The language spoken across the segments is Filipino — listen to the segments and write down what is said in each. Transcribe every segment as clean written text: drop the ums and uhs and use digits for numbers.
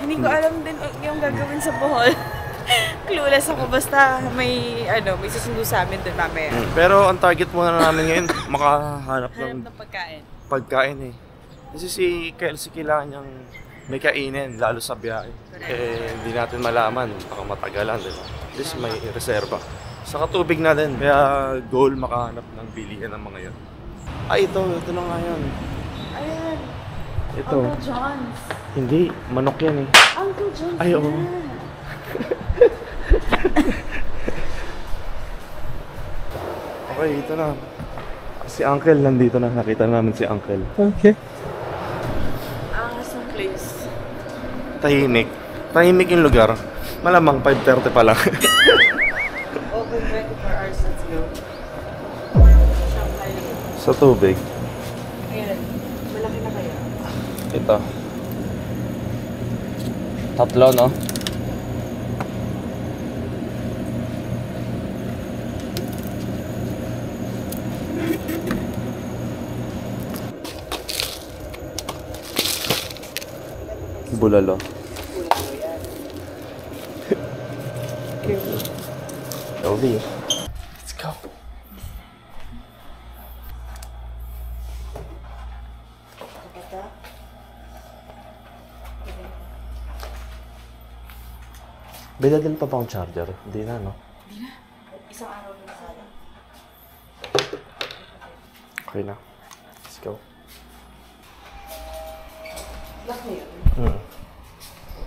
Hindi ko alam din yung gagawin sa Bohol. Clueless ako, basta may susundo sa amin doon mamaya. Pero ang target muna namin ngayon, makahanap ng pagkain. Pagkain eh. Kasi si Kelsey kailangan niyang may kainin, lalo sa biyahe. Hindi natin malaman, baka matagalan, di ba? At least may reserva. Saka tubig na din, kaya goal makahanap ng bilihan ng mga yun. Ay, ito na nga yun. Ayan. Ito. Uncle John's. Hindi, manok yan eh. Uncle John's. Ay, oo. Okay, ito na. Si Uncle nandito na. Nakita namin si Uncle. Okay. Angas ng place. Tahimik. Tahimik yung lugar. Malamang 5:30 pa lang. Open 24 hours, let's go. Sa tubig. Ayan. Malaki na kaya. Ito. Tatlo, no? Bulalo. LV. Let's go. Bidadil pa ba ang charger? Hindi na, no? Hindi na. Isang araw na sana. Okay na. Let's go. Lock na yun.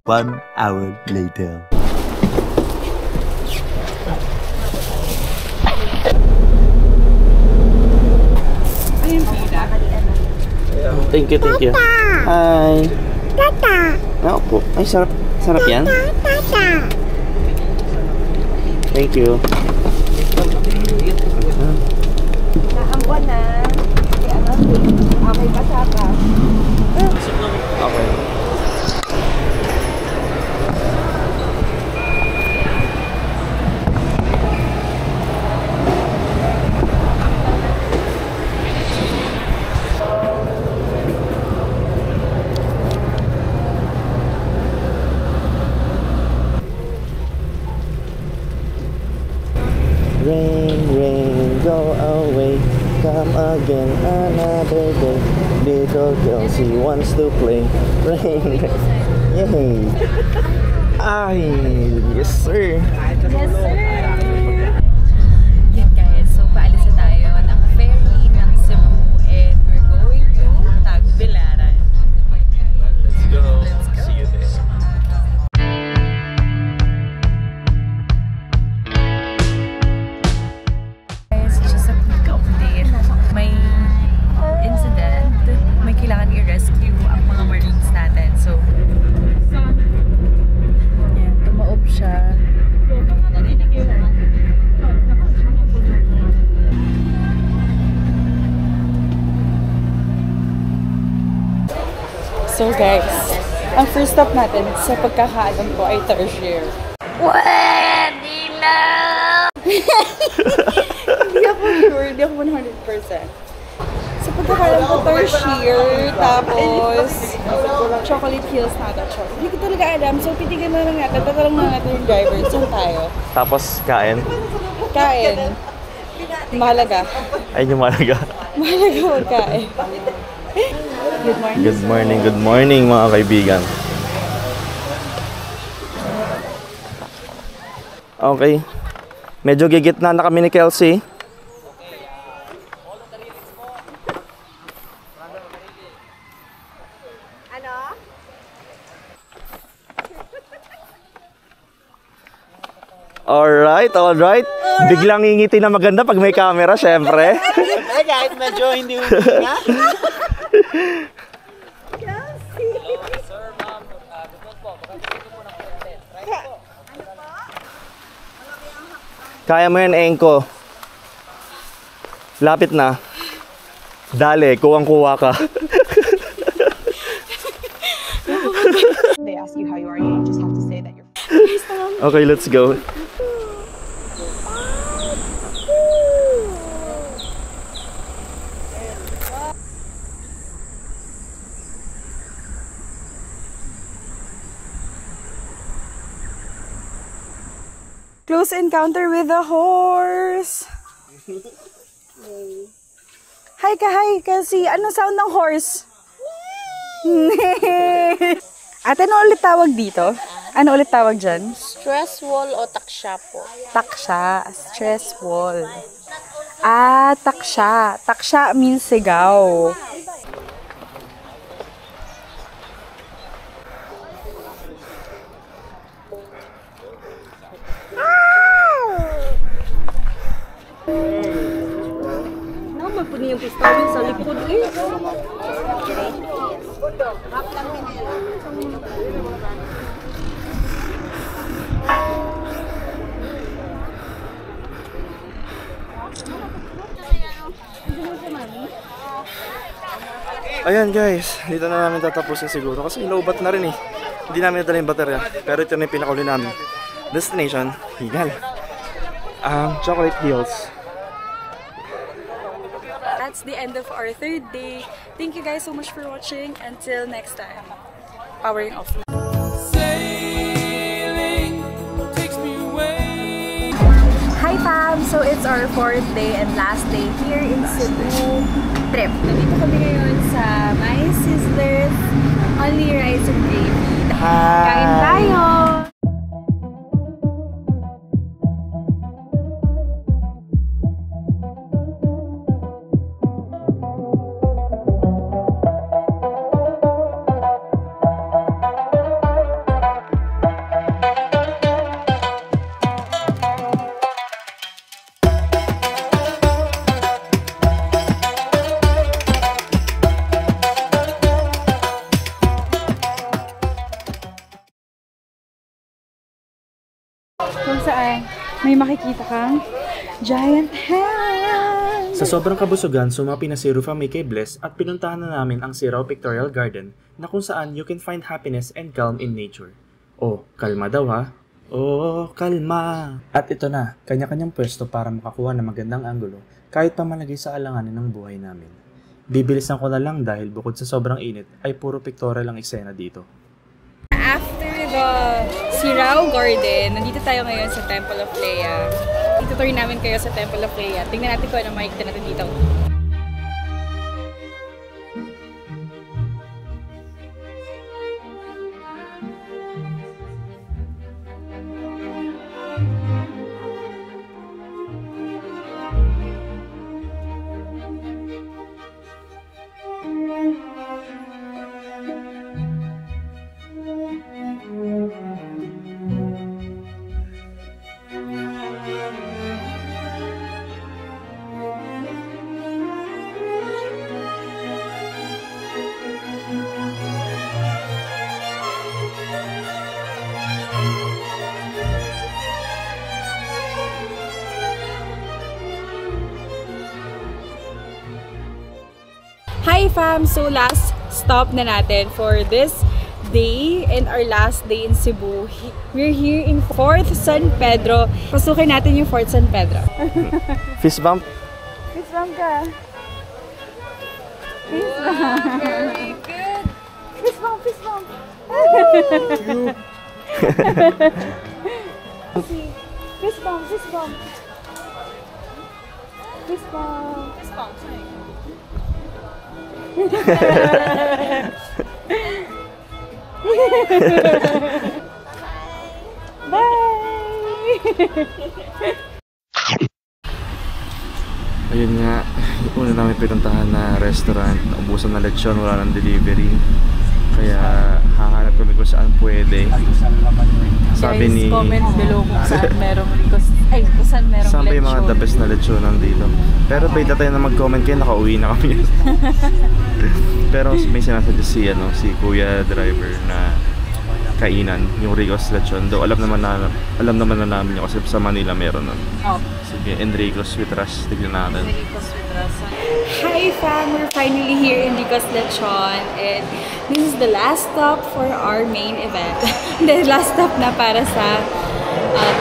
1 hour later. Ayun, pila. Thank you, thank you. Hi. Tata. Oo po. Ay, sarap. Sarap yan. Tata. Thank you. Naambuan na. May pasaka. Okay. Rain, rain, go away. Come again another day. Little Kelsey wants to play. Rain, yay. Ay, yes sir. Yes, sir. Yan guys, so paalis na tayo ng ferry ng Cebu and we're going to Tagbilaran. Let's go. Let's go. See you there. Guys, just a quick update. May incident. May kailangan i-rescue ang mga Marines natin. So, yan, tumaob siya. So guys, ang first stop natin sa pagkakaalam ko ay Tertiary. Pwede na! Hindi ako sure, hindi ako 100%. Sa pagkakaalam ko Tertiary, tapos Chocolate Hills na ito. Hindi ko talaga alam, so pitigan na lang natin, tatanong na natin yung driver, saan tayo? Tapos kain. Kain. Mahalaga. Ayun yung malaga. Mahalaga magkain. Good morning. Good morning mga kaibigan. Okay. Medyo gigitna na kami ni Kelsey. Alright. Biglang ngingiti na maganda pag may camera, syempre. Kahit medyo hindi nga. Kaya mo yan, Engko. Lapit na. Dale, kuwang-kuwa ka. They ask you how you are, you just have to say that you're. Okay, let's go. Close encounter with a horse. Hi kasi. Ano sound ng horse? Ate, ano ulit tawag dito? Ano ulit tawag dyan? Stress wall o taksya po? Taksya. Stress wall. Ah, taksya. Taksya means sigaw. Naman po niyang pistawin sa likod eh. Ayan guys, dito na namin tatapusin siguro kasi lowbat na rin eh. Hindi namin nadala yung baterya, pero ito na yung pinakauli namin destination, Higal. Chocolate Hills. That's the end of our third day. Thank you guys so much for watching. Until next time. Powering off. Hi fam! So it's our fourth day and last day here in Cebu trip. Nandito kami ngayon sa My Sister's Only Rice and Gravy. Kain tayo! Kung saan may makikita kang giant hand. Sa sobrang kabusugan, sumapi na si Rufa May kay Bless at pinuntahan na namin ang Sirao Pictorial Garden na kung saan you can find happiness and calm in nature. Oh, kalma daw ha? Oh, kalma! At ito na, kanya-kanyang pwesto para makakuha ng magandang anggulo kahit pa malagay sa alanganin ng buhay namin. Bibilisan ko na lang dahil bukod sa sobrang init ay puro pictorial ang eksena dito. After the Sirao Garden, nandito tayo ngayon sa Temple of Lea. Itutuloy namin kayo sa Temple of Lea. Tingnan natin kung ano makikita natin dito. Hi fam! So last stop na natin for this day and our last day in Cebu. We're here in Fort San Pedro. Pasukin natin yung Fort San Pedro. Fist bump? Fist bump ka. Fist bump. Very good. Fist bump, fist bump. Fist bump, fist bump. Fist bump. Fist bump. Bye! Ayun nga, yung una namin pinuntahan na restaurant, naubusan na lechon, wala ng delivery. Kaya hahanap kami kung saan pwede. Sabi ni... comment below kung saan merong request. Ay, kung saan merong Saan ba yung mga lechon. the best na lechonan dito? Pero by the time na mag-comment kayo, nakauwi na kami. Pero may sinasadya si Kuya Driver na kainan, yung Rico's Lechon. Though alam naman na namin yun kasi sa Manila meron nun. Oh. Sige, Enrico's with Rush, tignan natin. Hi fam! We're finally here in Rico's Lechon and this is the last stop for our main event. The last stop na para sa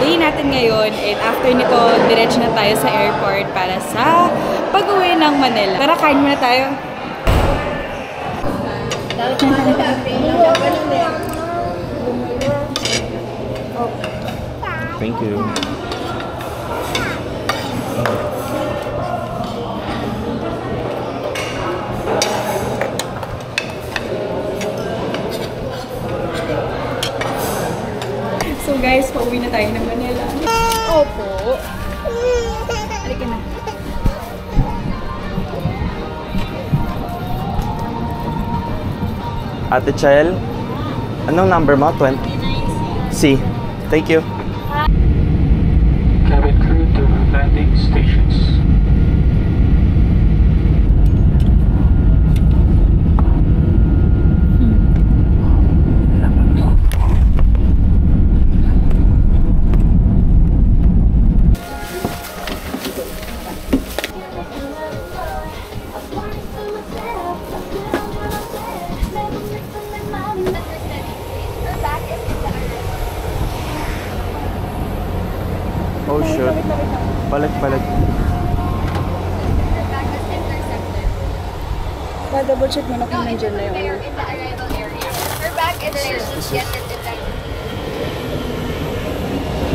day natin ngayon and after nito, diretso na tayo sa airport para sa pag-uwi ng Manila. Tara, kain muna tayo. Thank you. So guys, pauwi na tayo ng Manila. Opo. Halika na. Ate Chel, anong number mo? 20? C. Thank you. Cabin crew to landing stations. Oh shoot. Balik. Pa-double check mo na kung nandiyan na yung...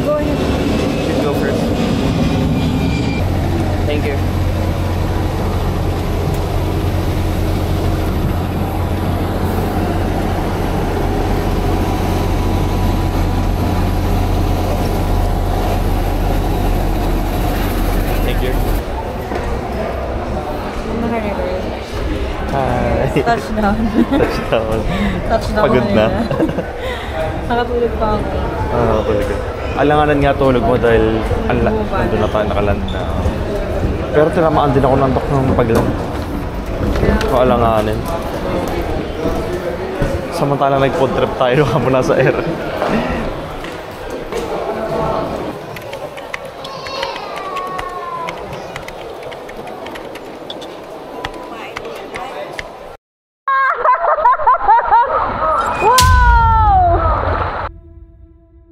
Go ahead. You go first. Thank you. Thank you. Naka-record. Hi. Touchdown. Touchdown. Touchdown Pagod na. Nakatulog pa ako. Talaga. Alanganan nga tulog mo dahil nandun na tayo nakaland na. Pero tinamaan din ako ng tok ng pagland. Alanganin. Samantala nag-food trip tayo habang nasa air.